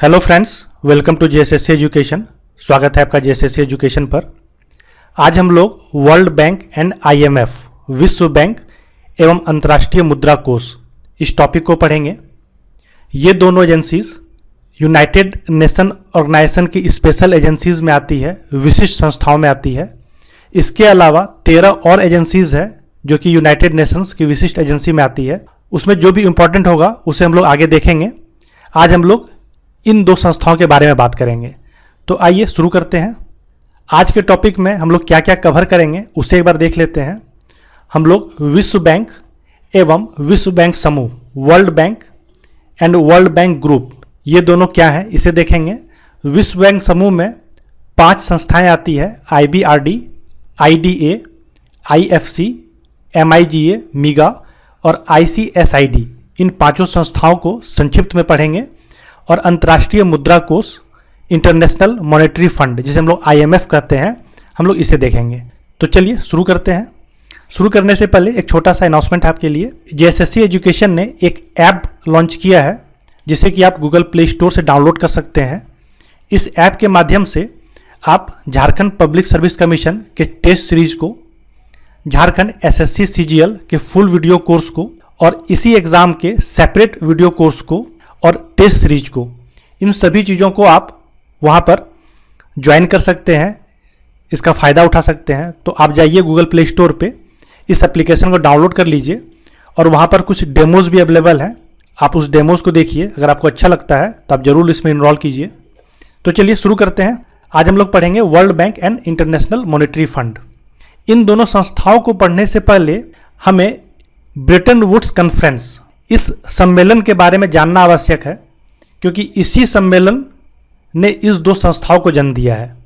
Hello friends, welcome to JSSC education. स्वागत है आपका जेएसएससी एजुकेशन पर। आज हम लोग वर्ल्ड बैंक एंड आईएमएफ, विश्व बैंक एवं अंतर्राष्ट्रीय मुद्रा कोष, इस टॉपिक को पढ़ेंगे। ये दोनों एजेंसीज यूनाइटेड नेशन ऑर्गेनाइजेशन की स्पेशल एजेंसीज में आती है, विशिष्ट संस्थाओं में आती है। इसके अलावा 13 और एजेंसीज है जो कि यूनाइटेड नेशंस की विशिष्ट एजेंसी में आती है। उसमें जो भी इंपॉर्टेंट होगा उसे हम लोग आगे देखेंगे। आज हम लोग इन दो संस्थाओं के बारे में बात करेंगे। तो आइए शुरू करते हैं। आज के टॉपिक में हम लोग क्या क्या कवर करेंगे उसे एक बार देख लेते हैं। हम लोग विश्व बैंक एवं विश्व बैंक समूह, world Bank and world bank group, ये दोनों क्या है इसे देखेंगे। विश्व बैंक समूह में 5 संस्थाएं आती है, IBRD, IDA, IFC, MIGA, MIGA और ICSID। इन 5 संस्थाओं को संक्षिप्त में पढ़ेंगे। और अंतर्राष्ट्रीय मुद्रा कोष, इंटरनेशनल मॉनेटरी फंड, जिसे हम लोग IMF कहते हैं, हम लोग इसे देखेंगे। तो चलिए शुरू करते हैं। शुरू करने से पहले एक छोटा सा अनाउंसमेंट है आपके लिए। जेएसएससी एजुकेशन ने एक ऐप लॉन्च किया है जिसे कि आप गूगल प्ले स्टोर से डाउनलोड कर सकते हैं। इस ऐप के माध्यम से आप झारखंड पब्लिक सर्विस कमीशन के टेस्ट सीरीज को, झारखंड SSC CGL के फुल वीडियो कोर्स को और इसी एग्ज़ाम के सेपरेट वीडियो कोर्स को और टेस्ट सीरीज को, इन सभी चीज़ों को आप वहाँ पर ज्वाइन कर सकते हैं, इसका फ़ायदा उठा सकते हैं। तो आप जाइए गूगल प्ले स्टोर पे, इस एप्लीकेशन को डाउनलोड कर लीजिए और वहाँ पर कुछ डेमोज़ भी अवेलेबल हैं। आप उस डेमोज़ को देखिए, अगर आपको अच्छा लगता है तो आप ज़रूर इसमें इनरोल कीजिए। तो चलिए शुरू करते हैं। आज हम लोग पढ़ेंगे World Bank and International Monetary Fund. इन दोनों संस्थाओं को पढ़ने से पहले हमें ब्रेटन वुड्स कॉन्फ्रेंस, इस सम्मेलन के बारे में जानना आवश्यक है, क्योंकि इसी सम्मेलन ने इस दो संस्थाओं को जन्म दिया है।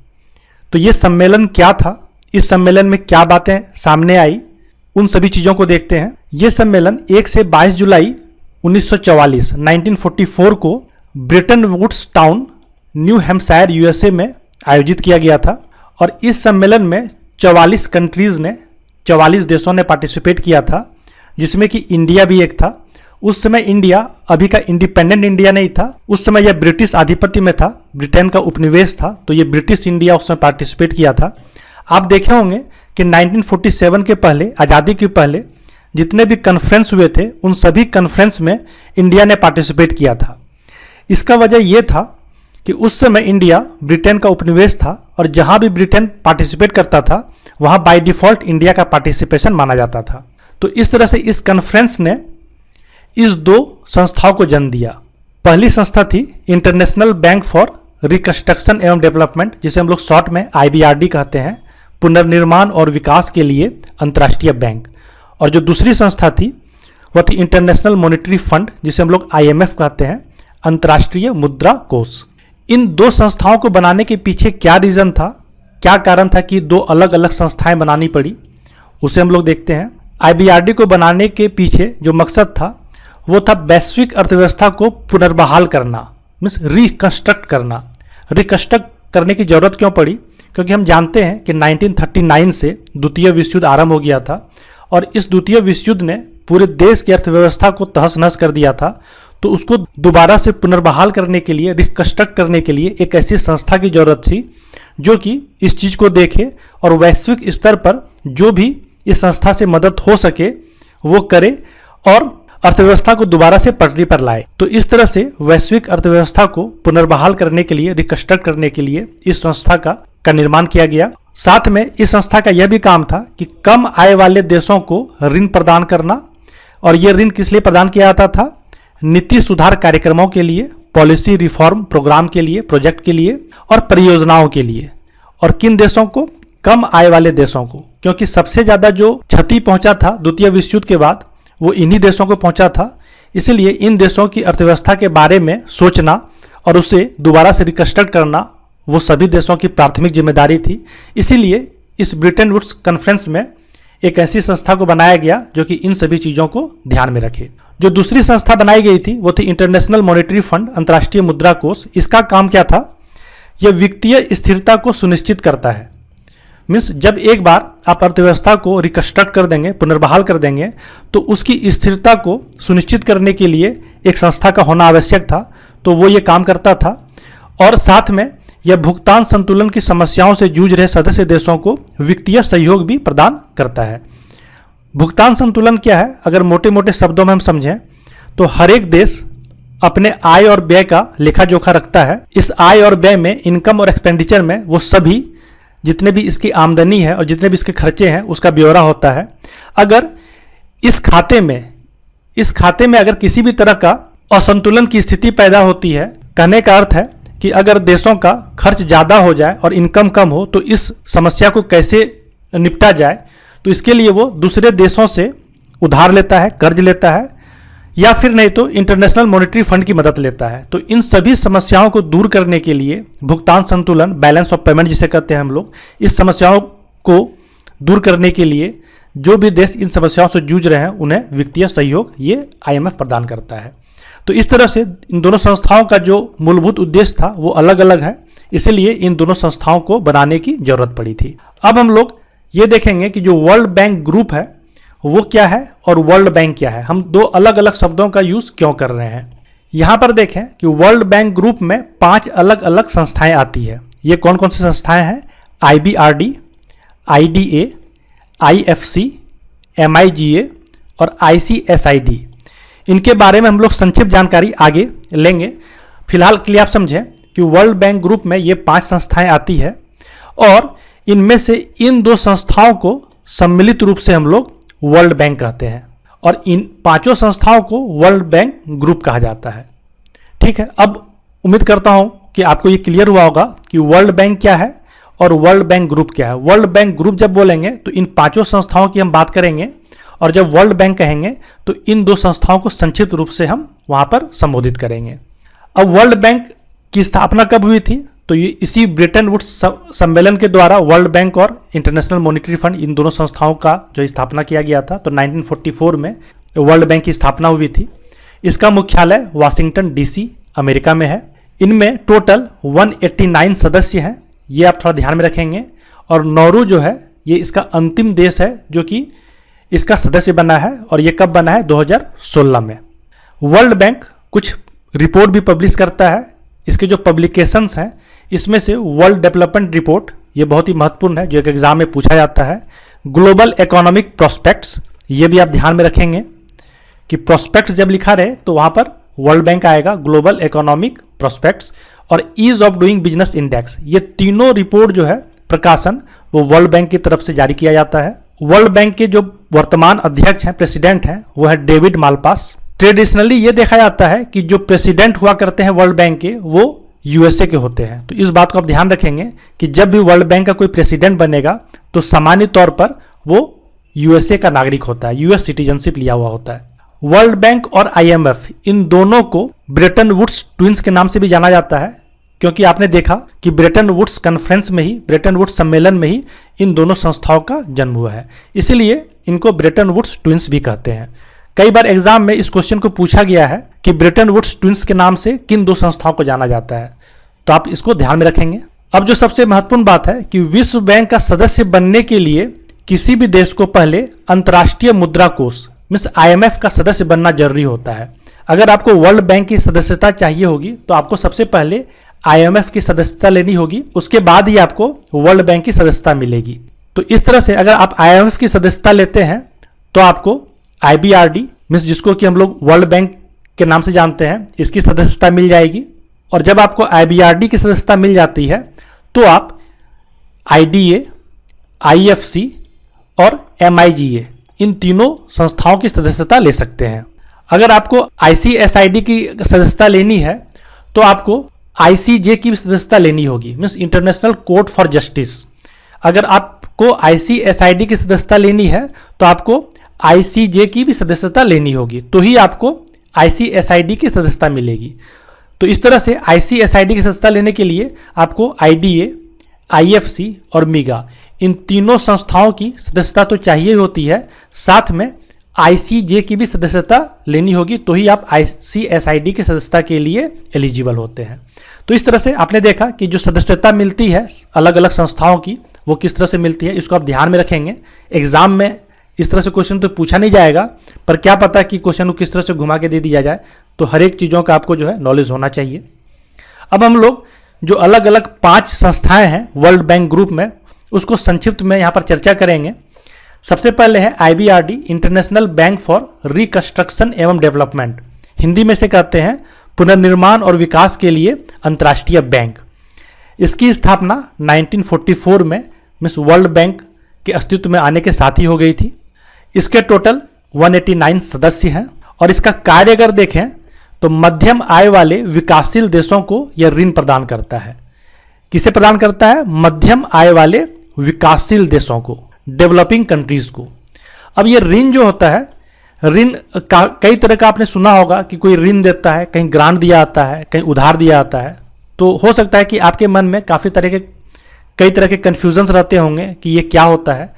तो ये सम्मेलन क्या था, इस सम्मेलन में क्या बातें सामने आई, उन सभी चीज़ों को देखते हैं। ये सम्मेलन 1 से 22 जुलाई 1944 को Bretton Woods town, New Hampshire, USA में आयोजित किया गया था। और इस सम्मेलन में 44 कंट्रीज़ ने, 44 देशों ने पार्टिसिपेट किया था, जिसमें कि इंडिया भी एक था। उस समय इंडिया अभी का इंडिपेंडेंट इंडिया नहीं था, उस समय यह ब्रिटिश आधिपत्य में था, ब्रिटेन का उपनिवेश था। तो ये ब्रिटिश इंडिया उसमें पार्टिसिपेट किया था। आप देखे होंगे कि 1947 के पहले, आज़ादी के पहले जितने भी कॉन्फ्रेंस हुए थे, उन सभी कॉन्फ्रेंस में इंडिया ने पार्टिसिपेट किया था। इसका वजह यह था कि उस समय इंडिया ब्रिटेन का उपनिवेश था और जहाँ भी ब्रिटेन पार्टिसिपेट करता था वहाँ बाय डिफ़ॉल्ट इंडिया का पार्टिसिपेशन माना जाता था। तो इस तरह से इस कॉन्फ्रेंस ने इस दो संस्थाओं को जन्म दिया। पहली संस्था थी इंटरनेशनल बैंक फॉर रिकंस्ट्रक्शन एवं डेवलपमेंट, जिसे हम लोग शॉर्ट में IBRD कहते हैं, पुनर्निर्माण और विकास के लिए अंतर्राष्ट्रीय बैंक। और जो दूसरी संस्था थी वह थी इंटरनेशनल मॉनेटरी फंड, जिसे हम लोग IMF कहते हैं, अंतर्राष्ट्रीय मुद्रा कोष। इन दो संस्थाओं को बनाने के पीछे क्या रीज़न था, क्या कारण था कि दो अलग अलग संस्थाएं बनानी पड़ी, उसे हम लोग देखते हैं। IBRD को बनाने के पीछे जो मकसद था वो था वैश्विक अर्थव्यवस्था को पुनर्बहाल करना, मीन्स रिकंस्ट्रक्ट करना। रिकंस्ट्रक्ट करने की ज़रूरत क्यों पड़ी? क्योंकि हम जानते हैं कि 1939 से द्वितीय विश्व युद्ध आरंभ हो गया था और इस द्वितीय विश्व युद्ध ने पूरे देश की अर्थव्यवस्था को तहस नहस कर दिया था। तो उसको दोबारा से पुनर्बहाल करने के लिए, रिकंस्ट्रक्ट करने के लिए एक ऐसी संस्था की ज़रूरत थी जो कि इस चीज़ को देखे और वैश्विक स्तर पर जो भी इस संस्था से मदद हो सके वो करे और अर्थव्यवस्था को दोबारा से पटरी पर लाए। तो इस तरह से वैश्विक अर्थव्यवस्था को पुनर्बहाल करने के लिए, रिकंस्ट्रक्ट करने के लिए इस संस्था का निर्माण किया गया। साथ में इस संस्था का यह भी काम था कि कम आय वाले देशों को ऋण प्रदान करना। और यह ऋण किस लिए प्रदान किया जाता था? नीति सुधार कार्यक्रमों के लिए, पॉलिसी रिफॉर्म प्रोग्राम के लिए, प्रोजेक्ट के लिए और परियोजनाओं के लिए। और किन देशों को? कम आय वाले देशों को, क्योंकि सबसे ज़्यादा जो क्षति पहुंचा था द्वितीय विश्व युद्ध के बाद वो इन्हीं देशों को पहुंचा था। इसलिए इन देशों की अर्थव्यवस्था के बारे में सोचना और उसे दोबारा से रिकंस्ट्रक्ट करना वो सभी देशों की प्राथमिक जिम्मेदारी थी। इसीलिए इस ब्रेटन वुड्स कॉन्फ्रेंस में एक ऐसी संस्था को बनाया गया जो कि इन सभी चीज़ों को ध्यान में रखे। जो दूसरी संस्था बनाई गई थी वो थी इंटरनेशनल मॉनेटरी फंड, अंतर्राष्ट्रीय मुद्रा कोष। इसका काम क्या था? यह वित्तीय स्थिरता को सुनिश्चित करता है। मीन्स जब एक बार आप अर्थव्यवस्था को रिकंस्ट्रक्ट कर देंगे, पुनर्बहाल कर देंगे, तो उसकी स्थिरता को सुनिश्चित करने के लिए एक संस्था का होना आवश्यक था। तो वो ये काम करता था और साथ में यह भुगतान संतुलन की समस्याओं से जूझ रहे सदस्य देशों को वित्तीय सहयोग भी प्रदान करता है। भुगतान संतुलन क्या है? अगर मोटे मोटे शब्दों में हम समझें तो हर एक देश अपने आय और व्यय का लेखा जोखा रखता है। इस आय और व्यय में, इनकम और एक्सपेंडिचर में, वो सभी जितने भी इसकी आमदनी है और जितने भी इसके खर्चे हैं उसका ब्यौरा होता है। अगर इस खाते में अगर किसी भी तरह का असंतुलन की स्थिति पैदा होती है, कहने का अर्थ है कि अगर देशों का खर्च ज़्यादा हो जाए और इनकम कम हो तो इस समस्या को कैसे निपटा जाए, तो इसके लिए वो दूसरे देशों से उधार लेता है, कर्ज लेता है, या फिर नहीं तो इंटरनेशनल मॉनेटरी फंड की मदद लेता है। तो इन सभी समस्याओं को दूर करने के लिए भुगतान संतुलन, बैलेंस ऑफ पेमेंट जिसे कहते हैं हम लोग, इस समस्याओं को दूर करने के लिए जो भी देश इन समस्याओं से जूझ रहे हैं उन्हें वित्तीय सहयोग ये IMF प्रदान करता है। तो इस तरह से इन दोनों संस्थाओं का जो मूलभूत उद्देश्य था वो अलग अलग है, इसीलिए इन दोनों संस्थाओं को बनाने की जरूरत पड़ी थी। अब हम लोग ये देखेंगे कि जो वर्ल्ड बैंक ग्रुप है वो क्या है और वर्ल्ड बैंक क्या है। हम दो अलग अलग शब्दों का यूज क्यों कर रहे हैं। यहाँ पर देखें कि वर्ल्ड बैंक ग्रुप में 5 अलग अलग संस्थाएं आती है। ये कौन कौन सी संस्थाएं हैं? IBRD, IDA, IFC, MIGA और ICSID। इनके बारे में हम लोग संक्षिप्त जानकारी आगे लेंगे। फिलहाल के लिए आप समझें कि वर्ल्ड बैंक ग्रुप में ये 5 संस्थाएं आती है और इनमें से इन 2 संस्थाओं को सम्मिलित रूप से हम लोग वर्ल्ड बैंक कहते हैं और इन 5 संस्थाओं को वर्ल्ड बैंक ग्रुप कहा जाता है। ठीक है, अब उम्मीद करता हूं कि आपको ये क्लियर हुआ होगा कि वर्ल्ड बैंक क्या है और वर्ल्ड बैंक ग्रुप क्या है। वर्ल्ड बैंक ग्रुप जब बोलेंगे तो इन 5 संस्थाओं की हम बात करेंगे और जब वर्ल्ड बैंक कहेंगे तो इन 2 संस्थाओं को संक्षिप्त रूप से हम वहां पर संबोधित करेंगे। अब वर्ल्ड बैंक की स्थापना कब हुई थी? तो ये इसी ब्रेटन वुड्स सम्मेलन के द्वारा वर्ल्ड बैंक और इंटरनेशनल मॉनेटरी फंड, इन दोनों संस्थाओं का जो स्थापना किया गया था, तो 1944 में वर्ल्ड बैंक की स्थापना हुई थी। इसका मुख्यालय वाशिंगटन DC अमेरिका में है। इनमें टोटल 189 सदस्य हैं, ये आप थोड़ा ध्यान में रखेंगे। और नॉर्वे जो है ये इसका अंतिम देश है जो कि इसका सदस्य बना है और ये कब बना है? 2016 में। वर्ल्ड बैंक कुछ रिपोर्ट भी पब्लिश करता है। इसके जो पब्लिकेशंस हैं इसमें से वर्ल्ड डेवलपमेंट रिपोर्ट, ये बहुत ही महत्वपूर्ण है जो एक एग्जाम में पूछा जाता है। ग्लोबल इकोनॉमिक प्रोस्पेक्ट्स, ये भी आप ध्यान में रखेंगे कि प्रोस्पेक्ट्स जब लिखा रहे तो वहाँ पर वर्ल्ड बैंक आएगा, ग्लोबल इकोनॉमिक प्रोस्पेक्ट्स। और ease of doing business index, ये तीनों रिपोर्ट जो है प्रकाशन वो वर्ल्ड बैंक की तरफ से जारी किया जाता है। वर्ल्ड बैंक के जो वर्तमान अध्यक्ष हैं, प्रेसिडेंट हैं, वो है डेविड मालपास। ट्रेडिशनली ये देखा जाता है कि जो प्रेसिडेंट हुआ करते हैं वर्ल्ड बैंक के वो USA के होते हैं। तो इस बात को आप ध्यान रखेंगे कि जब भी वर्ल्ड बैंक का कोई प्रेसिडेंट बनेगा तो सामान्य तौर पर वो USA का नागरिक होता है, US सिटीजनशिप लिया हुआ होता है। वर्ल्ड बैंक और IMF, इन दोनों को ब्रेटन वुड्स ट्विंस के नाम से भी जाना जाता है, क्योंकि आपने देखा कि ब्रेटन वुड्स कॉन्फ्रेंस में ही, ब्रेटन वुड्स सम्मेलन में ही इन दोनों संस्थाओं का जन्म हुआ है, इसीलिए इनको ब्रेटन वुड्स ट्विंस भी कहते हैं। कई बार एग्जाम में इस क्वेश्चन को पूछा गया है कि ब्रेटन वुड्स ट्विंस के नाम से किन 2 संस्थाओं को जाना जाता है, तो आप इसको ध्यान में रखेंगे। अब जो सबसे महत्वपूर्ण बात है कि विश्व बैंक का सदस्य बनने के लिए किसी भी देश को पहले अंतर्राष्ट्रीय मुद्रा कोष मीन्स IMF का सदस्य बनना जरूरी होता है। अगर आपको वर्ल्ड बैंक की सदस्यता चाहिए होगी तो आपको सबसे पहले IMF की सदस्यता लेनी होगी, उसके बाद ही आपको वर्ल्ड बैंक की सदस्यता मिलेगी। तो इस तरह से अगर आप IMF की सदस्यता लेते हैं तो आपको IBRD मीन्स जिसको कि हम लोग वर्ल्ड बैंक के नाम से जानते हैं, इसकी सदस्यता मिल जाएगी। और जब आपको IBRD की सदस्यता मिल जाती है तो आप IDA, IFC और MIGA, इन तीनों संस्थाओं की सदस्यता ले सकते हैं। अगर आपको ICSID की सदस्यता लेनी है तो आपको ICJ की भी सदस्यता लेनी होगी, means international court for justice. अगर आपको ICSID की सदस्यता लेनी है तो आपको ICJ की भी सदस्यता लेनी होगी, तो ही आपको ICSID की सदस्यता मिलेगी। तो इस तरह से ICSID की सदस्यता लेने के लिए आपको IDA, IFC और MIGA, इन तीनों संस्थाओं की सदस्यता तो चाहिए होती है, साथ में ICJ की भी सदस्यता लेनी होगी, तो ही आप ICSID की सदस्यता के लिए एलिजिबल होते हैं। तो इस तरह से आपने देखा कि जो सदस्यता मिलती है अलग अलग संस्थाओं की वो किस तरह से मिलती है, इसको आप ध्यान में रखेंगे। एग्जाम में इस तरह से क्वेश्चन तो पूछा नहीं जाएगा, पर क्या पता कि क्वेश्चन को किस तरह से घुमा के दे दिया जाए, तो हर एक चीज़ों का आपको जो है नॉलेज होना चाहिए। अब हम लोग जो अलग अलग 5 संस्थाएं हैं वर्ल्ड बैंक ग्रुप में, उसको संक्षिप्त में यहाँ पर चर्चा करेंगे। सबसे पहले है IBRD, international bank for reconstruction एवं डेवलपमेंट, हिंदी में से कहते हैं पुनर्निर्माण और विकास के लिए अंतर्राष्ट्रीय बैंक। इसकी स्थापना 1944 में मीन्स वर्ल्ड बैंक के अस्तित्व में आने के साथ ही हो गई थी। इसके टोटल 189 सदस्य हैं और इसका कार्य अगर देखें तो मध्यम आय वाले विकासशील देशों को यह ऋण प्रदान करता है। किसे प्रदान करता है? मध्यम आय वाले विकासशील देशों को, डेवलपिंग कंट्रीज को। अब ये ऋण जो होता है, ऋण कई तरह का आपने सुना होगा कि कोई ऋण देता है, कहीं ग्रांट दिया जाता है, कहीं उधार दिया जाता है। तो हो सकता है कि आपके मन में कई तरह के कन्फ्यूजन्स रहते होंगे कि ये क्या होता है।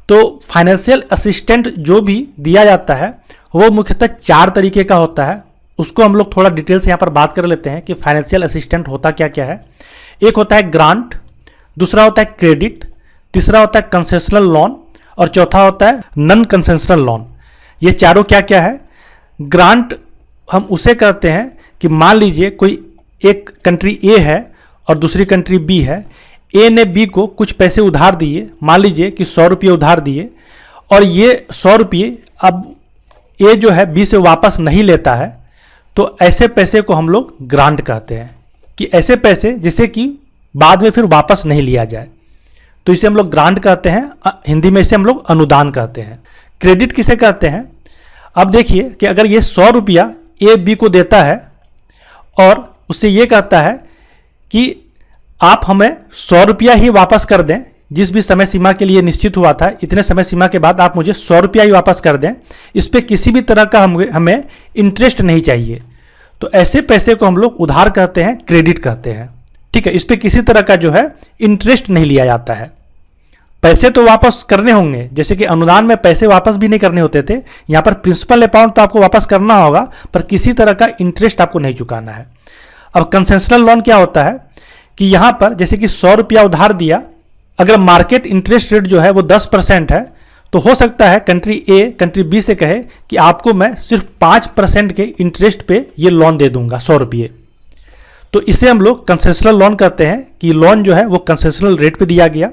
तो फाइनेंशियल असिस्टेंट जो भी दिया जाता है वो मुख्यतः 4 तरीके का होता है। उसको हम लोग थोड़ा डिटेल से यहाँ पर बात कर लेते हैं कि फाइनेंशियल असिस्टेंट होता क्या क्या है। एक होता है ग्रांट, दूसरा होता है क्रेडिट, तीसरा होता है कंसेशनल लोन और चौथा होता है नॉन कंसेशनल लोन। ये चारों क्या क्या है? ग्रांट हम उसे कहते हैं कि मान लीजिए कोई एक कंट्री ए है और दूसरी कंट्री बी है। ए ने बी को कुछ पैसे उधार दिए, मान लीजिए कि 100 रुपये उधार दिए, और ये 100 रुपये अब ए जो है बी से वापस नहीं लेता है, तो ऐसे पैसे को हम लोग ग्रांट कहते हैं कि ऐसे पैसे जिसे कि बाद में फिर वापस नहीं लिया जाए, तो इसे हम लोग ग्रांट कहते हैं। हिंदी में इसे हम लोग अनुदान कहते हैं। क्रेडिट किसे कहते हैं? अब देखिए कि अगर ये 100 रुपया ए बी को देता है और उससे ये कहता है कि आप हमें 100 रुपया ही वापस कर दें, जिस भी समय सीमा के लिए निश्चित हुआ था, इतने समय सीमा के बाद आप मुझे 100 रुपया ही वापस कर दें, इस पर किसी भी तरह का हमें इंटरेस्ट नहीं चाहिए, तो ऐसे पैसे को हम लोग उधार कहते हैं, क्रेडिट कहते हैं। ठीक है, इस पर किसी तरह का जो है इंटरेस्ट नहीं लिया जाता है। पैसे तो वापस करने होंगे, जैसे कि अनुदान में पैसे वापस भी नहीं करने होते थे, यहाँ पर प्रिंसिपल अमाउंट तो आपको वापस करना होगा, पर किसी तरह का इंटरेस्ट आपको नहीं चुकाना है। अब कंसेशनल लोन क्या होता है कि यहाँ पर जैसे कि 100 रुपया उधार दिया, अगर मार्केट इंटरेस्ट रेट जो है वो 10% है, तो हो सकता है कंट्री ए कंट्री बी से कहे कि आपको मैं सिर्फ 5% के इंटरेस्ट पे ये लोन दे दूंगा 100 रुपये। तो इसे हम लोग कंसेशनल लोन कहते हैं कि लोन जो है वो कंसेशनल रेट पे दिया गया।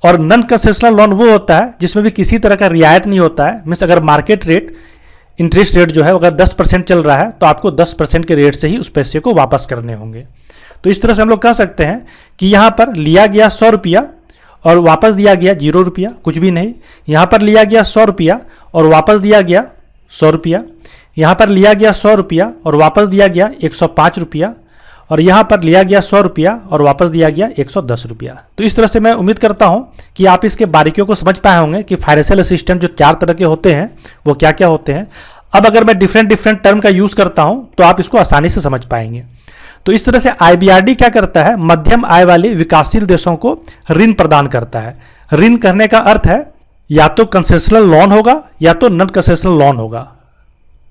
और नॉन कंसेशनल लोन वो होता है जिसमें भी किसी तरह का रियायत नहीं होता है। मीन्स अगर मार्केट रेट इंटरेस्ट रेट जो है अगर 10% चल रहा है तो आपको 10% के रेट से ही उस पैसे को वापस करने होंगे। तो इस तरह से हम लोग कह सकते हैं कि यहाँ पर लिया गया 100 रुपया और वापस दिया गया 0 रुपया, कुछ भी नहीं। यहाँ पर लिया गया 100 रुपया और वापस दिया गया 100 रुपया। यहाँ पर लिया गया 100 रुपया और वापस दिया गया 105 रुपया। और यहाँ पर लिया गया 100 रुपया और वापस दिया गया 110 रुपया। तो इस तरह से मैं उम्मीद करता हूँ कि आप इसके बारीकियों को समझ पाए होंगे कि फाइनेंशियल असिस्टेंट जो 4 तरह के होते हैं वो क्या क्या होते हैं। अब अगर मैं डिफरेंट टर्म का यूज़ करता हूँ तो आप इसको आसानी से समझ पाएंगे। तो इस तरह से IBRD क्या करता है? मध्यम आय वाले विकासशील देशों को ऋण प्रदान करता है। ऋण करने का अर्थ है या तो कंसेशनल लोन होगा या तो नॉन कंसेशनल लोन होगा।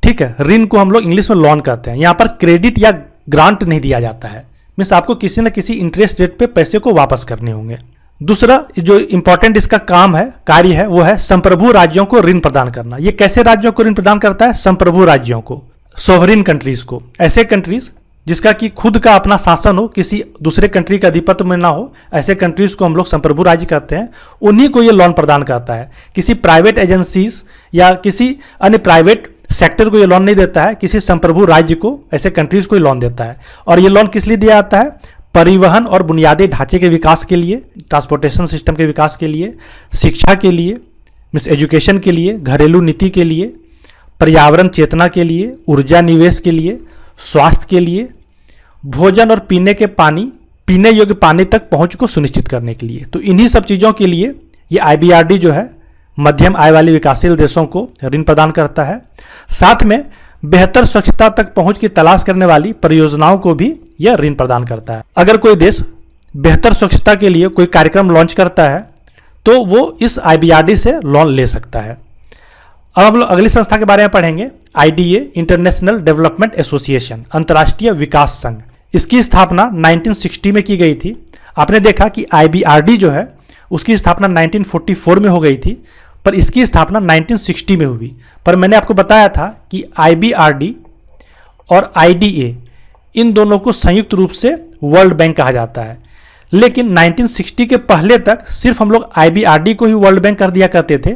ठीक है, ऋण को हम लोग इंग्लिश में लोन कहते हैं। यहाँ पर क्रेडिट या ग्रांट नहीं दिया जाता है, मीन्स आपको किसी न किसी इंटरेस्ट रेट पे पैसे को वापस करने होंगे। दूसरा जो इंपॉर्टेंट इसका काम है, कार्य है, वो है संप्रभु राज्यों को ऋण प्रदान करना। ये कैसे राज्यों को ऋण प्रदान करता है? संप्रभु राज्यों को, सोवरिन कंट्रीज को, ऐसे कंट्रीज जिसका कि खुद का अपना शासन हो, किसी दूसरे कंट्री का अधिपत्य में ना हो, ऐसे कंट्रीज को हम लोग संप्रभु राज्य कहते हैं। उन्हीं को ये लोन प्रदान करता है। किसी प्राइवेट एजेंसीज या किसी अन्य प्राइवेट सेक्टर को ये लोन नहीं देता है, किसी संप्रभु राज्य को, ऐसे कंट्रीज को ये लोन देता है। और ये लोन किस लिए दिया जाता है? परिवहन और बुनियादी ढांचे के विकास के लिए, ट्रांसपोर्टेशन सिस्टम के विकास के लिए, शिक्षा के लिए, मीन्स एजुकेशन के लिए, घरेलू नीति के लिए, पर्यावरण चेतना के लिए, ऊर्जा निवेश के लिए, स्वास्थ्य के लिए, भोजन और पीने योग्य पानी तक पहुंच को सुनिश्चित करने के लिए। तो इन्हीं सब चीज़ों के लिए ये IBRD जो है मध्यम आय वाले विकासशील देशों को ऋण प्रदान करता है। साथ में बेहतर स्वच्छता तक पहुंच की तलाश करने वाली परियोजनाओं को भी यह ऋण प्रदान करता है। अगर कोई देश बेहतर स्वच्छता के लिए कोई कार्यक्रम लॉन्च करता है तो वो इस IBRD से लोन ले सकता है। अब हम लोग अगली संस्था के बारे में पढ़ेंगे, IDA, इंटरनेशनल डेवलपमेंट एसोसिएशन, अंतर्राष्ट्रीय विकास संघ। इसकी स्थापना 1960 में की गई थी। आपने देखा कि IBRD जो है उसकी स्थापना 1944 में हो गई थी, पर इसकी स्थापना 1960 में हुई। पर मैंने आपको बताया था कि IBRD और IDA इन दोनों को संयुक्त रूप से वर्ल्ड बैंक कहा जाता है। लेकिन 1960 के पहले तक सिर्फ हम लोग IBRD को ही वर्ल्ड बैंक कर दिया करते थे,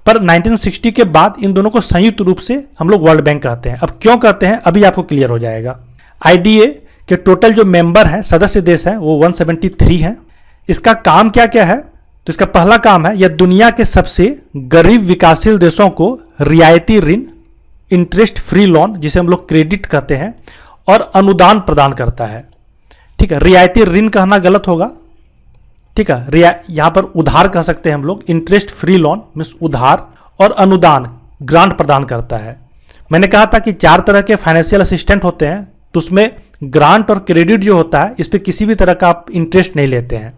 पर 1960 के बाद इन दोनों को संयुक्त रूप से हम लोग वर्ल्ड बैंक कहते हैं। अब क्यों कहते हैं अभी आपको क्लियर हो जाएगा। IDA के टोटल जो मेंबर हैं, सदस्य देश हैं, वो 173 हैं। इसका काम क्या क्या है? तो इसका पहला काम है, यह दुनिया के सबसे गरीब विकासशील देशों को रियायती ऋण, इंटरेस्ट फ्री लोन जिसे हम लोग क्रेडिट कहते हैं, और अनुदान प्रदान करता है। ठीक है, रियायती ऋण कहना गलत होगा। ठीक है, यहाँ पर उधार कह सकते हैं हम लोग। इंटरेस्ट फ्री लोन मीन्स उधार, और अनुदान ग्रांट प्रदान करता है। मैंने कहा था कि 4 तरह के फाइनेंशियल असिस्टेंट होते हैं, तो उसमें ग्रांट और क्रेडिट जो होता है इस पर किसी भी तरह का आप इंटरेस्ट नहीं लेते हैं।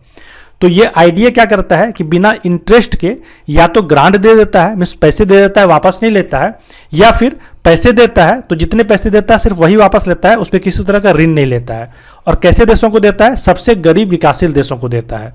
तो ये आइडिया क्या करता है कि बिना इंटरेस्ट के या तो ग्रांट दे देता है, मीन्स पैसे दे देता है, वापस नहीं लेता है, या फिर पैसे देता है तो जितने पैसे देता है सिर्फ वही वापस लेता है, उस पर किसी तरह का ऋण नहीं लेता है। और कैसे देशों को देता है? सबसे गरीब विकासशील देशों को देता है।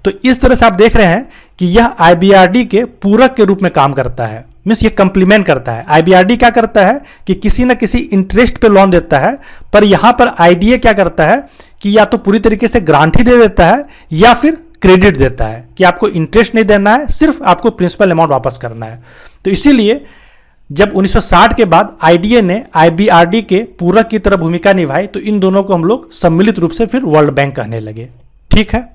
तो इस तरह से आप देख रहे हैं कि यह IBRD के पूरक के रूप में काम करता है, मीन्स ये कंप्लीमेंट करता है। IBRD क्या करता है कि किसी न किसी इंटरेस्ट पे लोन देता है, पर यहां पर IDA क्या करता है कि या तो पूरी तरीके से ग्रांट ही दे देता है या फिर क्रेडिट देता है कि आपको इंटरेस्ट नहीं देना है, सिर्फ आपको प्रिंसिपल अमाउंट वापस करना है। तो इसीलिए जब 1960 के बाद IDA ने IBRD के पूरक की तरह भूमिका निभाई, तो इन दोनों को हम लोग सम्मिलित रूप से फिर वर्ल्ड बैंक कहने लगे। ठीक है,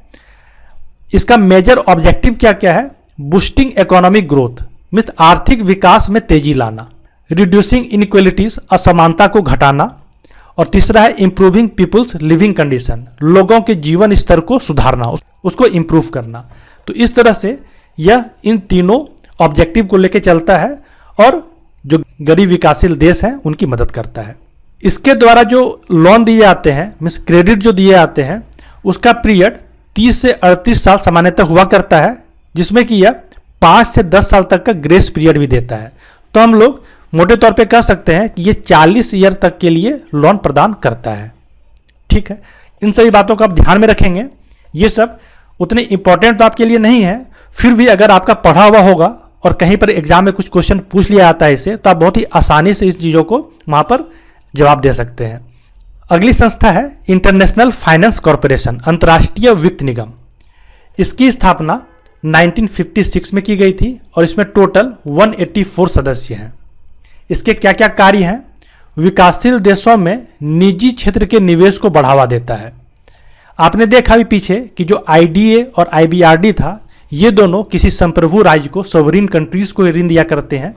इसका मेजर ऑब्जेक्टिव क्या क्या है? बूस्टिंग इकोनॉमिक ग्रोथ मीन्स आर्थिक विकास में तेजी लाना, रिड्यूसिंग इनइक्वालिटीज असमानता को घटाना, और तीसरा है इंप्रूविंग पीपल्स लिविंग कंडीशन, लोगों के जीवन स्तर को सुधारना, उसको इंप्रूव करना। तो इस तरह से यह इन तीनों ऑब्जेक्टिव को लेकर चलता है और जो गरीब विकासशील देश हैं उनकी मदद करता है। इसके द्वारा जो लोन दिए जाते हैं मीन्स क्रेडिट जो दिए जाते हैं, उसका पीरियड 30 से 38 साल सामान्यतः हुआ करता है, जिसमें कि यह 5 से 10 साल तक का ग्रेस पीरियड भी देता है। तो हम लोग मोटे तौर पे कह सकते हैं कि ये 40 ईयर तक के लिए लोन प्रदान करता है। ठीक है, इन सभी बातों को आप ध्यान में रखेंगे। ये सब उतने इंपॉर्टेंट तो आपके लिए नहीं है, फिर भी अगर आपका पढ़ा हुआ होगा और कहीं पर एग्जाम में कुछ क्वेश्चन पूछ लिया जाता है इससे, तो आप बहुत ही आसानी से इस चीज़ों को वहाँ पर जवाब दे सकते हैं। अगली संस्था है इंटरनेशनल फाइनेंस कॉरपोरेशन, अंतर्राष्ट्रीय वित्त निगम। इसकी स्थापना 1956 में की गई थी और इसमें टोटल 184 सदस्य हैं। इसके क्या क्या कार्य हैं? विकासशील देशों में निजी क्षेत्र के निवेश को बढ़ावा देता है। आपने देखा भी पीछे कि जो IDA और IBRD था, ये दोनों किसी संप्रभु राज्य को, सोवरिन कंट्रीज को ऋण दिया करते हैं,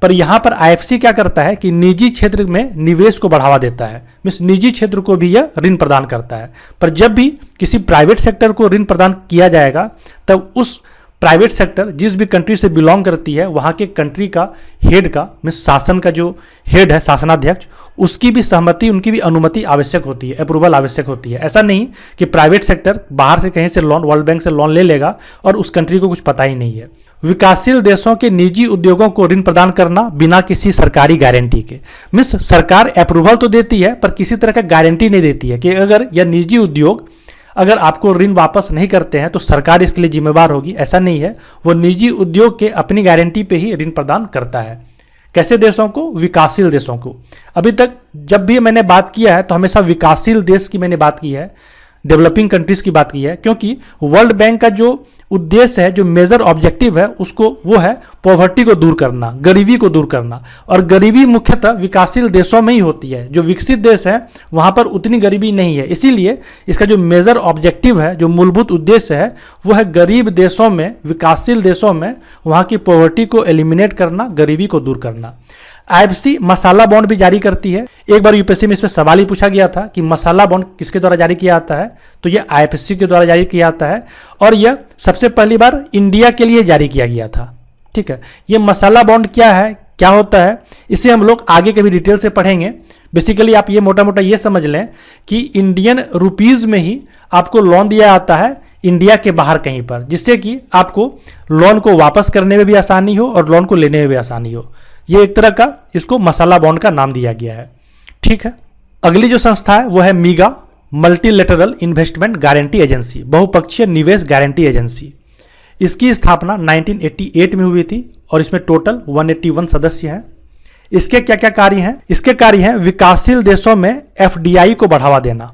पर यहाँ पर IFC क्या करता है कि निजी क्षेत्र में निवेश को बढ़ावा देता है, मीन्स निजी क्षेत्र को भी यह ऋण प्रदान करता है। पर जब भी किसी प्राइवेट सेक्टर को ऋण प्रदान किया जाएगा, तब उस प्राइवेट सेक्टर जिस भी कंट्री से बिलोंग करती है, वहाँ के कंट्री का हेड का मीन्स शासन का जो हेड है, शासनाध्यक्ष, उसकी भी सहमति, उनकी भी अनुमति आवश्यक होती है, अप्रूवल आवश्यक होती है। ऐसा नहीं कि प्राइवेट सेक्टर बाहर से कहीं से लोन, वर्ल्ड बैंक से लोन ले लेगा और उस कंट्री को कुछ पता ही नहीं है। विकासशील देशों के निजी उद्योगों को ऋण प्रदान करना बिना किसी सरकारी गारंटी के, मीन्स सरकार अप्रूवल तो देती है पर किसी तरह का गारंटी नहीं देती है कि अगर यह निजी उद्योग अगर आपको ऋण वापस नहीं करते हैं तो सरकार इसके लिए जिम्मेवार होगी। ऐसा नहीं है, वो निजी उद्योग के अपनी गारंटी पे ही ऋण प्रदान करता है। कैसे देशों को? विकासशील देशों को। अभी तक जब भी मैंने बात किया है तो हमेशा विकासशील देश की मैंने बात की है, डेवलपिंग कंट्रीज की बात की है, क्योंकि वर्ल्ड बैंक का जो उद्देश्य है, जो मेजर ऑब्जेक्टिव है, उसको वो है पॉवर्टी को दूर करना, गरीबी को दूर करना। और गरीबी मुख्यतः विकासशील देशों में ही होती है। जो विकसित देश है वहाँ पर उतनी गरीबी नहीं है, इसीलिए इसका जो मेजर ऑब्जेक्टिव है, जो मूलभूत उद्देश्य है, वो है गरीब देशों में, विकासशील देशों में वहाँ की पॉवर्टी को एलिमिनेट करना, गरीबी को दूर करना। IFC मसाला बॉन्ड भी जारी करती है। एक बार यूपीएससी में इसमें सवाल ही पूछा गया था कि मसाला बॉन्ड किसके द्वारा जारी किया जाता है, तो यह IFC के द्वारा जारी किया जाता है और यह सबसे पहली बार इंडिया के लिए जारी किया गया था। ठीक है, ये मसाला बॉन्ड क्या है, क्या होता है, इसे हम लोग आगे कभी डिटेल से पढ़ेंगे। बेसिकली आप ये मोटा मोटा ये समझ लें कि इंडियन रुपीज़ में ही आपको लोन दिया जाता है इंडिया के बाहर कहीं पर, जिससे कि आपको लोन को वापस करने में भी आसानी हो और लोन को लेने में भी आसानी हो। ये एक तरह का, इसको मसाला बॉन्ड का नाम दिया गया है। ठीक है, अगली जो संस्था है वो है MIGA, multilateral investment guarantee agency, बहुपक्षीय निवेश गारंटी एजेंसी। इसकी स्थापना 1988 में हुई थी और इसमें टोटल 181 सदस्य हैं। इसके क्या क्या कार्य हैं? इसके कार्य हैं विकासशील देशों में एफडीआई को बढ़ावा देना,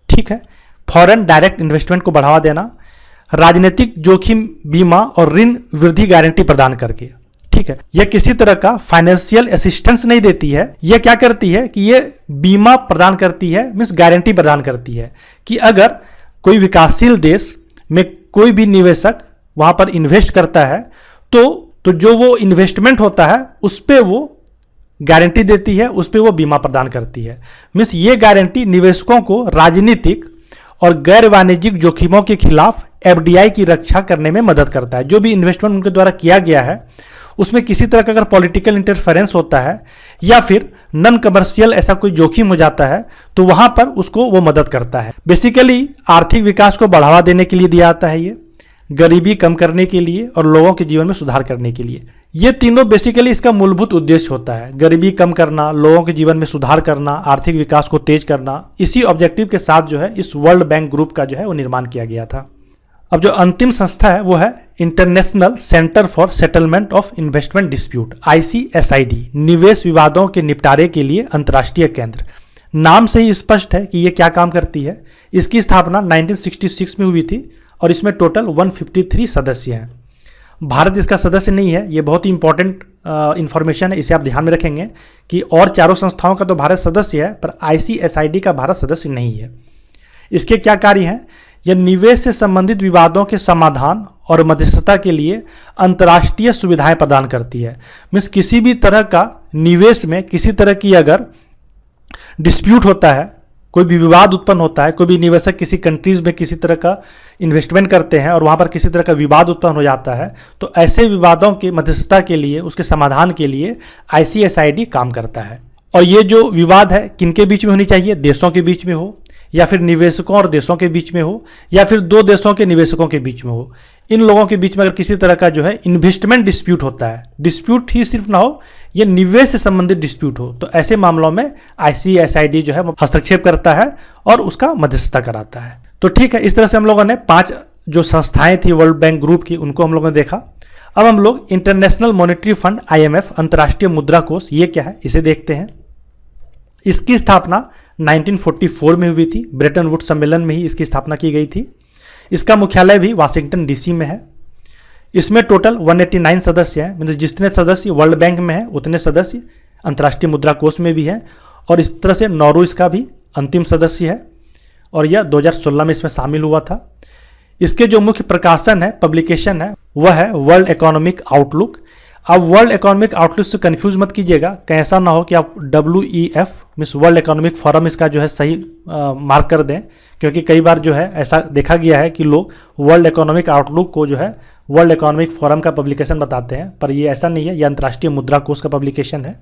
ठीक है, फॉरेन डायरेक्ट इन्वेस्टमेंट को बढ़ावा देना, राजनीतिक जोखिम बीमा और ऋण वृद्धि गारंटी प्रदान करके, ठीक है। यह किसी तरह का फाइनेंशियल असिस्टेंस नहीं देती है, यह क्या करती है कि यह बीमा प्रदान करती है, मीन्स गारंटी प्रदान करती है कि अगर कोई विकासशील देश में कोई भी निवेशक वहां पर इन्वेस्ट करता है तो जो वो इन्वेस्टमेंट होता है उस पे वो गारंटी देती है, उस पे वो बीमा प्रदान करती है। मीन्स ये गारंटी निवेशकों को राजनीतिक और गैर वाणिज्यिक जोखिमों के खिलाफ एफडीआई की रक्षा करने में मदद करता है। जो भी इन्वेस्टमेंट उनके द्वारा किया गया है उसमें किसी तरह का अगर पॉलिटिकल इंटरफेरेंस होता है या फिर नॉन कमर्शियल ऐसा कोई जोखिम हो जाता है तो वहां पर उसको वो मदद करता है। बेसिकली आर्थिक विकास को बढ़ावा देने के लिए दिया जाता है, ये गरीबी कम करने के लिए और लोगों के जीवन में सुधार करने के लिए। ये तीनों बेसिकली इसका मूलभूत उद्देश्य होता है, गरीबी कम करना, लोगों के जीवन में सुधार करना, आर्थिक विकास को तेज करना। इसी ऑब्जेक्टिव के साथ जो है इस वर्ल्ड बैंक ग्रुप का जो है वो निर्माण किया गया था। अब जो अंतिम संस्था है वो है international centre for settlement of investment dispute, ICSID, निवेश विवादों के निपटारे के लिए अंतर्राष्ट्रीय केंद्र। नाम से ही स्पष्ट है कि ये क्या काम करती है। इसकी स्थापना 1966 में हुई थी और इसमें टोटल 153 सदस्य हैं। भारत इसका सदस्य नहीं है, ये बहुत ही इंपॉर्टेंट इंफॉर्मेशन है, इसे आप ध्यान में रखेंगे कि और चारों संस्थाओं का तो भारत सदस्य है पर ICSID का भारत सदस्य नहीं है। इसके क्या कार्य हैं? यह निवेश से संबंधित विवादों के समाधान और मध्यस्थता के लिए अंतर्राष्ट्रीय सुविधाएं प्रदान करती है। मीन्स किसी भी तरह का निवेश में किसी तरह की अगर डिस्प्यूट होता है, कोई भी विवाद उत्पन्न होता है, कोई भी निवेशक किसी कंट्रीज में किसी तरह का इन्वेस्टमेंट करते हैं और वहाँ पर किसी तरह का विवाद उत्पन्न हो जाता है तो ऐसे विवादों के मध्यस्थता के लिए, उसके समाधान के लिए ICSID काम करता है। और ये जो विवाद है किनके बीच में होनी चाहिए? देशों के बीच में हो या फिर निवेशकों और देशों के बीच में हो या फिर दो देशों के निवेशकों के बीच में हो। इन लोगों के बीच में अगर किसी तरह का जो है इन्वेस्टमेंट डिस्प्यूट होता है, डिस्प्यूट ही सिर्फ ना हो, ये निवेश से संबंधित डिस्प्यूट हो, तो ऐसे मामलों में ICSID जो है हस्तक्षेप करता है और उसका मध्यस्थता कराता है। तो ठीक है, इस तरह से हम लोगों ने 5 जो संस्थाएं थी वर्ल्ड बैंक ग्रुप की उनको हम लोगों ने देखा। अब हम लोग इंटरनेशनल मॉनेटरी फंड IMF, अंतर्राष्ट्रीय मुद्रा कोष, ये क्या है इसे देखते हैं। इसकी स्थापना 1944 में हुई थी, ब्रेटन वुड्स सम्मेलन में ही इसकी स्थापना की गई थी। इसका मुख्यालय भी वाशिंगटन DC में है। इसमें टोटल 189 सदस्य हैं, मतलब जितने सदस्य वर्ल्ड बैंक में हैं उतने सदस्य अंतर्राष्ट्रीय मुद्रा कोष में भी हैं। और इस तरह से नॉर्वे इसका भी अंतिम सदस्य है और यह 2016 में इसमें शामिल हुआ था। इसके जो मुख्य प्रकाशन है, पब्लिकेशन है, वह है वर्ल्ड इकोनॉमिक आउटलुक। अब वर्ल्ड इकोनॉमिक आउटलुक से कंफ्यूज मत कीजिएगा, कहीं ऐसा ना हो कि आप WEF means world economic forum इसका जो है सही मार्क कर दें, क्योंकि कई बार जो है ऐसा देखा गया है कि लोग वर्ल्ड इकोनॉमिक आउटलुक को जो है वर्ल्ड इकोनॉमिक फोरम का पब्लिकेशन बताते हैं, पर ये ऐसा नहीं है, यह अंतर्राष्ट्रीय मुद्रा कोष का पब्लिकेशन है।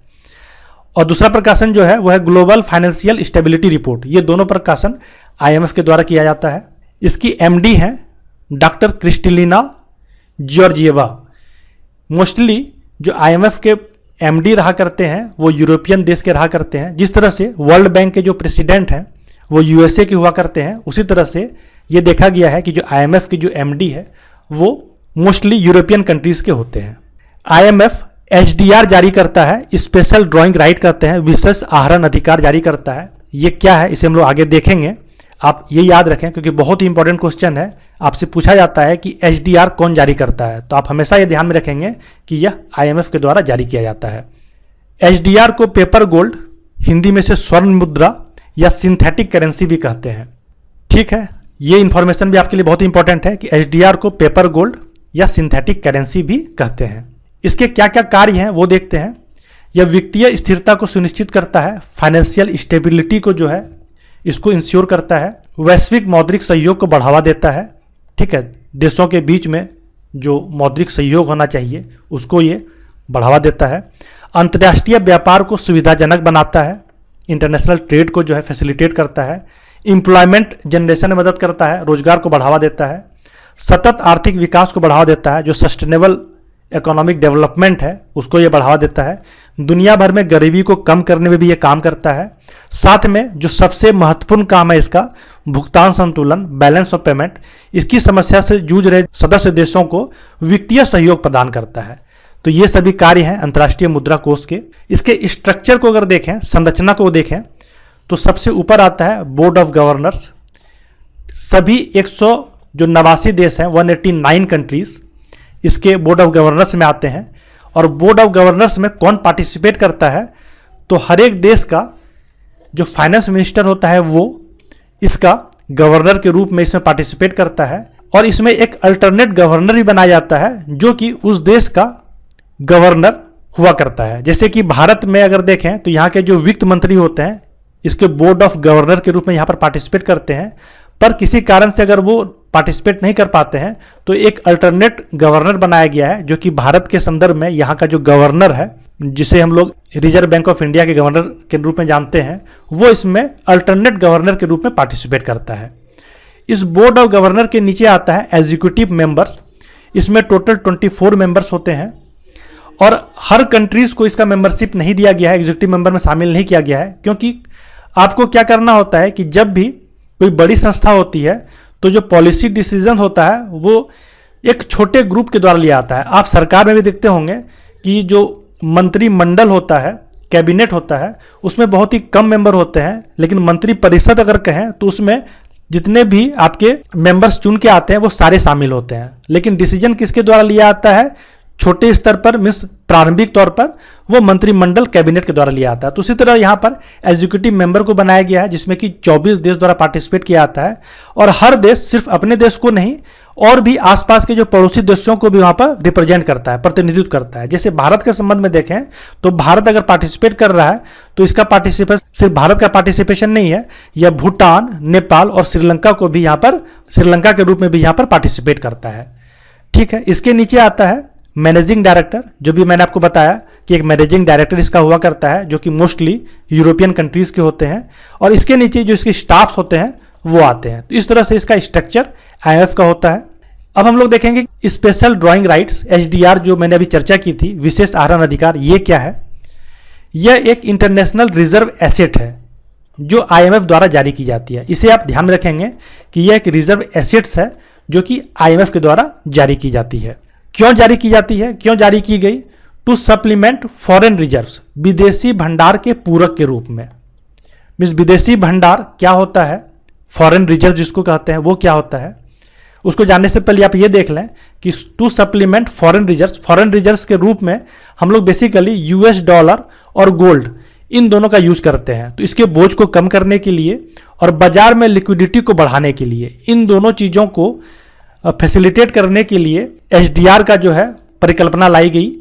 और दूसरा प्रकाशन जो है वह है ग्लोबल फाइनेंशियल स्टेबिलिटी रिपोर्ट। ये दोनों प्रकाशन IMF के द्वारा किया जाता है। इसकी MD हैं डॉक्टर क्रिस्टलिना जॉर्जिएवा। मोस्टली जो IMF के MD रहा करते हैं वो यूरोपियन देश के रहा करते हैं। जिस तरह से वर्ल्ड बैंक के जो प्रेसिडेंट हैं वो USA के हुआ करते हैं, उसी तरह से ये देखा गया है कि जो IMF की जो MD है वो मोस्टली यूरोपियन कंट्रीज के होते हैं। IMF HDR जारी करता है, स्पेशल ड्राइंग राइट करते हैं, विशेष आहरण अधिकार जारी करता है। ये क्या है इसे हम लोग आगे देखेंगे। आप ये याद रखें क्योंकि बहुत ही इंपॉर्टेंट क्वेश्चन है, आपसे पूछा जाता है कि HDR कौन जारी करता है, तो आप हमेशा ये ध्यान में रखेंगे कि यह IMF के द्वारा जारी किया जाता है। HDR को पेपर गोल्ड, हिंदी में से स्वर्ण मुद्रा या सिंथेटिक करेंसी भी कहते हैं। ठीक है, ये इंफॉर्मेशन भी आपके लिए बहुत इंपॉर्टेंट है कि HDR को पेपर गोल्ड या सिंथेटिक करेंसी भी कहते हैं। इसके क्या क्या कार्य हैं वो देखते हैं। यह वित्तीय स्थिरता को सुनिश्चित करता है, फाइनेंशियल स्टेबिलिटी को जो है इसको इंश्योर करता है, वैश्विक मौद्रिक सहयोग को बढ़ावा देता है। ठीक है, देशों के बीच में जो मौद्रिक सहयोग होना चाहिए उसको ये बढ़ावा देता है। अंतर्राष्ट्रीय व्यापार को सुविधाजनक बनाता है, इंटरनेशनल ट्रेड को जो है फैसिलिटेट करता है, एम्प्लॉयमेंट जनरेशन में मदद करता है, रोजगार को बढ़ावा देता है, सतत आर्थिक विकास को बढ़ावा देता है, जो सस्टेनेबल इकोनॉमिक डेवलपमेंट है उसको ये बढ़ावा देता है, दुनिया भर में गरीबी को कम करने में भी ये काम करता है। साथ में जो सबसे महत्वपूर्ण काम है इसका, भुगतान संतुलन, बैलेंस ऑफ पेमेंट, इसकी समस्या से जूझ रहे सदस्य देशों को वित्तीय सहयोग प्रदान करता है। तो ये सभी कार्य हैं अंतर्राष्ट्रीय मुद्रा कोष के। इसके स्ट्रक्चर को अगर देखें, संरचना को देखें, तो सबसे ऊपर आता है बोर्ड ऑफ गवर्नर्स। सभी 189 देश हैं, 189 कंट्रीज इसके बोर्ड ऑफ गवर्नर्स में आते हैं। और बोर्ड ऑफ गवर्नर्स में कौन पार्टिसिपेट करता है, तो हर एक देश का जो फाइनेंस मिनिस्टर होता है वो इसका गवर्नर के रूप में इसमें पार्टिसिपेट करता है। और इसमें एक अल्टरनेट गवर्नर भी बनाया जाता है जो कि उस देश का गवर्नर हुआ करता है। जैसे कि भारत में अगर देखें तो यहाँ के जो वित्त मंत्री होते हैं इसके बोर्ड ऑफ गवर्नर के रूप में यहाँ पर पार्टिसिपेट करते हैं। पर किसी कारण से अगर वो पार्टिसिपेट नहीं कर पाते हैं तो एक अल्टरनेट गवर्नर बनाया गया है जो कि भारत के संदर्भ में यहाँ का जो गवर्नर है, जिसे हम लोग रिजर्व बैंक ऑफ इंडिया के गवर्नर के रूप में जानते हैं, वो इसमें अल्टरनेट गवर्नर के रूप में पार्टिसिपेट करता है। इस बोर्ड ऑफ गवर्नर के नीचे आता है एग्जीक्यूटिव मेंबर्स। इसमें टोटल 24 मेंबर्स होते हैं और हर कंट्रीज को इसका मेंबरशिप नहीं दिया गया है, एग्जीक्यूटिव मेंबर में शामिल नहीं किया गया है, क्योंकि आपको क्या करना होता है कि जब भी कोई बड़ी संस्था होती है तो जो पॉलिसी डिसीजन होता है वो एक छोटे ग्रुप के द्वारा लिया आता है। आप सरकार में भी देखते होंगे कि जो मंत्रिमंडल होता है, कैबिनेट होता है, उसमें बहुत ही कम मेंबर होते हैं, लेकिन मंत्री परिषद अगर कहें तो उसमें जितने भी आपके मेंबर्स चुन के आते हैं वो सारे शामिल होते हैं। लेकिन डिसीजन किसके द्वारा लिया आता है, छोटे स्तर पर, मीन्स प्रारंभिक तौर पर वो मंत्रिमंडल कैबिनेट के द्वारा लिया आता है। तो उसी तरह यहाँ पर एग्जीक्यूटिव मेंबर को बनाया गया है जिसमें कि 24 देश द्वारा पार्टिसिपेट किया जाता है। और हर देश सिर्फ अपने देश को नहीं और भी आसपास के जो पड़ोसी देशों को भी वहाँ पर रिप्रेजेंट करता है, प्रतिनिधित्व करता है। जैसे भारत के संबंध में देखें तो भारत अगर पार्टिसिपेट कर रहा है तो इसका पार्टिसिपेशन सिर्फ भारत का पार्टिसिपेशन नहीं है, यह भूटान, नेपाल और श्रीलंका को भी यहाँ पर, श्रीलंका के रूप में भी यहाँ पर पार्टिसिपेट करता है। ठीक है, इसके नीचे आता है मैनेजिंग डायरेक्टर, जो भी मैंने आपको बताया कि एक मैनेजिंग डायरेक्टर इसका हुआ करता है जो कि मोस्टली यूरोपियन कंट्रीज के होते हैं। और इसके नीचे जो इसके स्टाफ्स होते हैं वो आते हैं। तो इस तरह से इसका स्ट्रक्चर IMF का होता है। अब हम लोग देखेंगे स्पेशल ड्राइंग राइट्स, SDR, जो मैंने अभी चर्चा की थी, विशेष आहरण अधिकार, ये क्या है? यह एक इंटरनेशनल रिजर्व एसेट है जो IMF द्वारा जारी की जाती है। इसे आप ध्यान में रखेंगे कि यह एक रिजर्व एसेट्स है जो कि IMF के द्वारा जारी की जाती है। क्यों जारी की जाती है, क्यों जारी की गई? टू सप्लीमेंट फॉरेन रिजर्व्स, विदेशी भंडार के पूरक के रूप में। मीन्स विदेशी भंडार क्या होता है, फॉरेन रिजर्व जिसको कहते हैं वो क्या होता है, उसको जानने से पहले आप ये देख लें कि to supplement foreign reserves, foreign reserves के रूप में हम लोग बेसिकली US डॉलर और गोल्ड, इन दोनों का यूज करते हैं। तो इसके बोझ को कम करने के लिए और बाजार में लिक्विडिटी को बढ़ाने के लिए, इन दोनों चीज़ों को फैसिलिटेट करने के लिए SDR का जो है परिकल्पना लाई गई।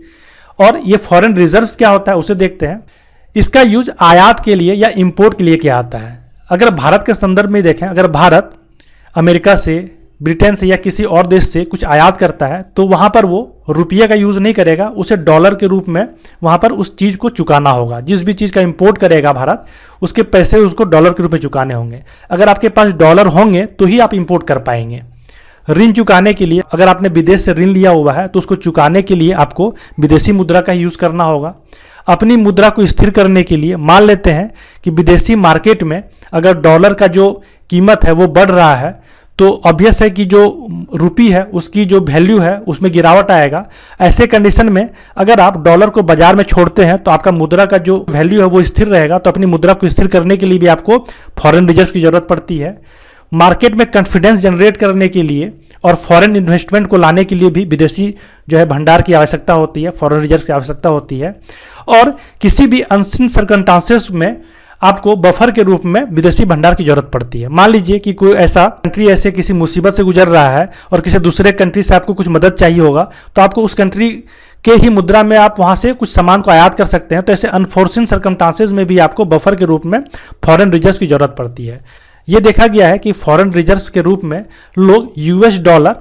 और ये फॉरेन रिजर्व्स क्या होता है उसे देखते हैं। इसका यूज आयात के लिए या इंपोर्ट के लिए किया जाता है। अगर भारत के संदर्भ में देखें, अगर भारत अमेरिका से, ब्रिटेन से या किसी और देश से कुछ आयात करता है तो वहाँ पर वो रुपये का यूज़ नहीं करेगा, उसे डॉलर के रूप में वहाँ पर उस चीज़ को चुकाना होगा। जिस भी चीज़ का इंपोर्ट करेगा भारत, उसके पैसे उसको डॉलर के रूप में चुकाने होंगे। अगर आपके पास डॉलर होंगे तो ही आप इंपोर्ट कर पाएंगे। ऋण चुकाने के लिए, अगर आपने विदेश से ऋण लिया हुआ है तो उसको चुकाने के लिए आपको विदेशी मुद्रा का यूज़ करना होगा। अपनी मुद्रा को स्थिर करने के लिए, मान लेते हैं कि विदेशी मार्केट में अगर डॉलर का जो कीमत है वो बढ़ रहा है तो ऑब्वियस है कि जो रुपी है उसकी जो वैल्यू है उसमें गिरावट आएगा। ऐसे कंडीशन में अगर आप डॉलर को बाजार में छोड़ते हैं तो आपका मुद्रा का जो वैल्यू है वो स्थिर रहेगा। तो अपनी मुद्रा को स्थिर करने के लिए भी आपको फॉरेन रिजर्व की जरूरत पड़ती है। मार्केट में कॉन्फिडेंस जनरेट करने के लिए और फॉरेन इन्वेस्टमेंट को लाने के लिए भी विदेशी जो है भंडार की आवश्यकता होती है, फॉरेन रिजर्व की आवश्यकता होती है। और किसी भी अनसीन सर्कमस्टांसेस में आपको बफर के रूप में विदेशी भंडार की जरूरत पड़ती है। मान लीजिए कि कोई ऐसा कंट्री ऐसे किसी मुसीबत से गुजर रहा है और किसी दूसरे कंट्री से आपको कुछ मदद चाहिए होगा तो आपको उस कंट्री के ही मुद्रा में आप वहाँ से कुछ सामान को आयात कर सकते हैं। तो ऐसे अनफोर्सिन सर्कमस्टांसेस में भी आपको बफर के रूप में फॉरेन रिजर्व की जरूरत पड़ती है। ये देखा गया है कि फॉरेन रिजर्व्स के रूप में लोग US डॉलर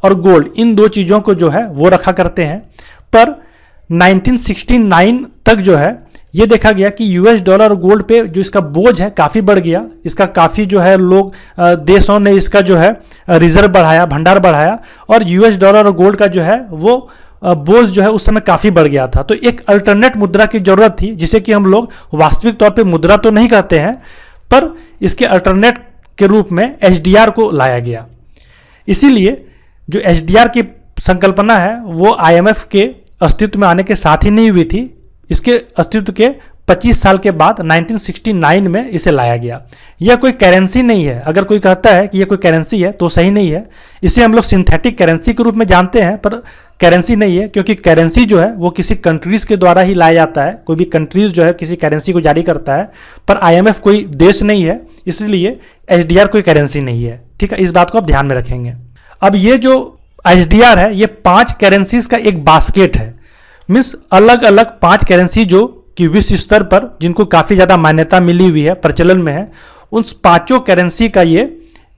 और गोल्ड, इन दो चीज़ों को जो है वो रखा करते हैं। पर 1969 तक जो है ये देखा गया कि US डॉलर और गोल्ड पे जो इसका बोझ है काफ़ी बढ़ गया। इसका काफ़ी जो है लोग, देशों ने इसका जो है रिजर्व बढ़ाया, भंडार बढ़ाया और US डॉलर और गोल्ड का जो है वो बोझ जो है उस समय काफ़ी बढ़ गया था। तो एक अल्टरनेट मुद्रा की जरूरत थी जिसे कि हम लोग वास्तविक तौर पे मुद्रा तो नहीं कहते हैं पर इसके अल्टरनेट के रूप में SDR को लाया गया। इसीलिए जो SDR की संकल्पना है वो IMF के अस्तित्व में आने के साथ ही नहीं हुई थी, इसके अस्तित्व के 25 साल के बाद 1969 में इसे लाया गया। यह कोई करेंसी नहीं है। अगर कोई कहता है कि यह कोई करेंसी है तो सही नहीं है। इसे हम लोग सिंथेटिक करेंसी के रूप में जानते हैं, पर करेंसी नहीं है, क्योंकि करेंसी जो है वो किसी कंट्रीज़ के द्वारा ही लाया जाता है। कोई भी कंट्रीज़ जो है किसी करेंसी को जारी करता है, पर IMF कोई देश नहीं है, इसलिए SDR कोई करेंसी नहीं है। ठीक है, इस बात को आप ध्यान में रखेंगे। अब ये जो SDR है ये 5 करेंसीज का एक बास्केट है। मीन्स अलग अलग 5 करेंसी जो कि विश्व स्तर पर जिनको काफ़ी ज़्यादा मान्यता मिली हुई है, प्रचलन में है, उन 5 करेंसी का ये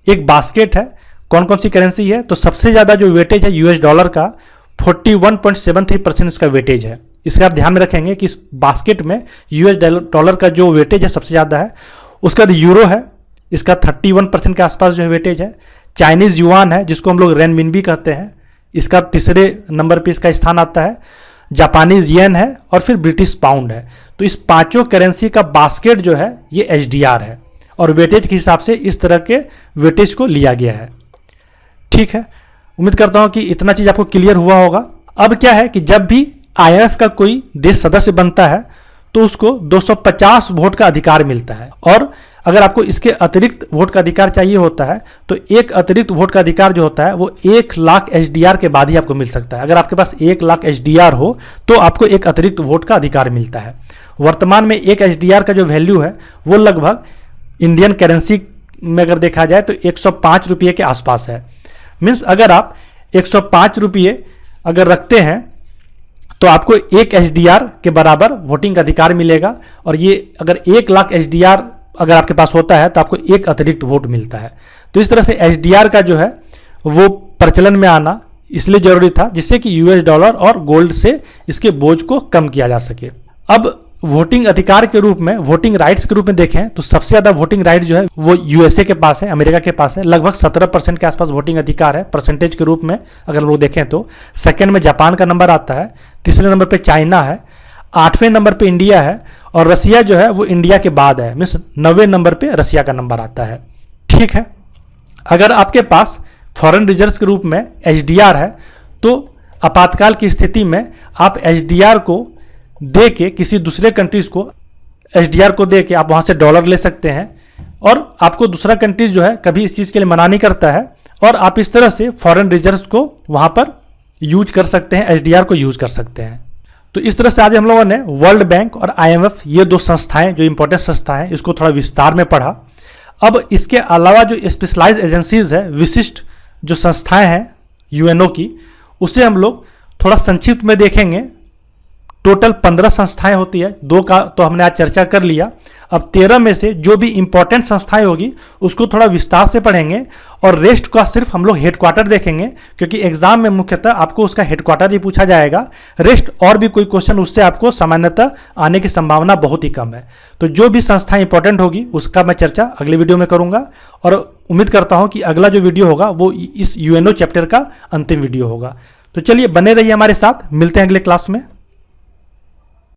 एक बास्केट है। कौन कौन सी करेंसी है? तो सबसे ज़्यादा जो वेटेज है US डॉलर का 41.73% इसका वेटेज है। इसका आप ध्यान में रखेंगे कि इस बास्केट में US डॉलर का जो वेटेज है सबसे ज़्यादा है। उसका बाद यूरो है, इसका 31% के आसपास जो है वेटेज है। चाइनीज़ युआन है जिसको हम लोग रेनमिनबी कहते हैं, इसका तीसरे नंबर पे इसका स्थान आता है। जापानीज येन है और फिर ब्रिटिश पाउंड है। तो इस 5 करेंसी का बास्केट जो है ये SDR है और वेटेज के हिसाब से इस तरह के वेटेज को लिया गया है। ठीक है, उम्मीद करता हूं कि इतना चीज आपको क्लियर हुआ होगा। अब क्या है कि जब भी IMF का कोई देश सदस्य बनता है तो उसको 250 वोट का अधिकार मिलता है, और अगर आपको इसके अतिरिक्त वोट का अधिकार चाहिए होता है तो एक अतिरिक्त वोट का अधिकार जो होता है वो 1 लाख SDR के बाद ही आपको मिल सकता है। अगर आपके पास 1 लाख SDR हो तो आपको एक अतिरिक्त वोट का अधिकार मिलता है। वर्तमान में एक SDR का जो वैल्यू है वो लगभग इंडियन करेंसी में अगर देखा जाए तो 105 रुपये के आसपास है। मीन्स अगर आप 105 रुपये अगर रखते हैं तो आपको 1 SDR के बराबर वोटिंग अधिकार मिलेगा, और ये अगर 1 लाख SDR अगर आपके पास होता है तो आपको एक अतिरिक्त वोट मिलता है। तो इस तरह से SDR का जो है वो प्रचलन में आना इसलिए जरूरी था जिससे कि US डॉलर और गोल्ड से इसके बोझ को कम किया जा सके। अब वोटिंग अधिकार के रूप में, वोटिंग राइट्स के रूप में देखें तो सबसे ज़्यादा वोटिंग राइट जो है वो USA के पास है, अमेरिका के पास है। लगभग 17% के आसपास वोटिंग अधिकार है परसेंटेज के रूप में अगर लोग देखें तो। सेकंड में जापान का नंबर आता है, तीसरे नंबर पे चाइना है, 8वें नंबर पे इंडिया है, और रसिया जो है वो इंडिया के बाद है। मीन्स 9वें नंबर पे रसिया का नंबर आता है। ठीक है, अगर आपके पास फॉरेन रिजर्व्स के रूप में SDR है तो आपातकाल की स्थिति में आप SDR को दे के किसी दूसरे कंट्रीज को SDR को दे के आप वहाँ से डॉलर ले सकते हैं, और आपको दूसरा कंट्रीज जो है कभी इस चीज़ के लिए मना नहीं करता है, और आप इस तरह से फॉरेन रिजर्व्स को वहाँ पर यूज कर सकते हैं, SDR को यूज कर सकते हैं। तो इस तरह से आज हम लोगों ने वर्ल्ड बैंक और IMF ये 2 संस्थाएं जो इंपॉर्टेंट संस्थाएं हैं इसको थोड़ा विस्तार में पढ़ा। अब इसके अलावा जो स्पेशलाइज एजेंसीज है, विशिष्ट जो संस्थाएं हैं UNO की, उसे हम लोग थोड़ा संक्षिप्त में देखेंगे। टोटल 15 संस्थाएं होती है, 2 का तो हमने आज चर्चा कर लिया। अब 13 में से जो भी इंपॉर्टेंट संस्थाएं होगी उसको थोड़ा विस्तार से पढ़ेंगे, और रेस्ट का सिर्फ हम लोग हेडक्वार्टर देखेंगे, क्योंकि एग्जाम में मुख्यतः आपको उसका हेडक्वार्टर ही पूछा जाएगा। रेस्ट और भी कोई क्वेश्चन उससे आपको सामान्यतः आने की संभावना बहुत ही कम है। तो जो भी संस्थाएं इंपॉर्टेंट होगी उसका मैं चर्चा अगले वीडियो में करूंगा, और उम्मीद करता हूं कि अगला जो वीडियो होगा वो इस UNO चैप्टर का अंतिम वीडियो होगा। तो चलिए बने रहिए हमारे साथ, मिलते हैं अगले क्लास में।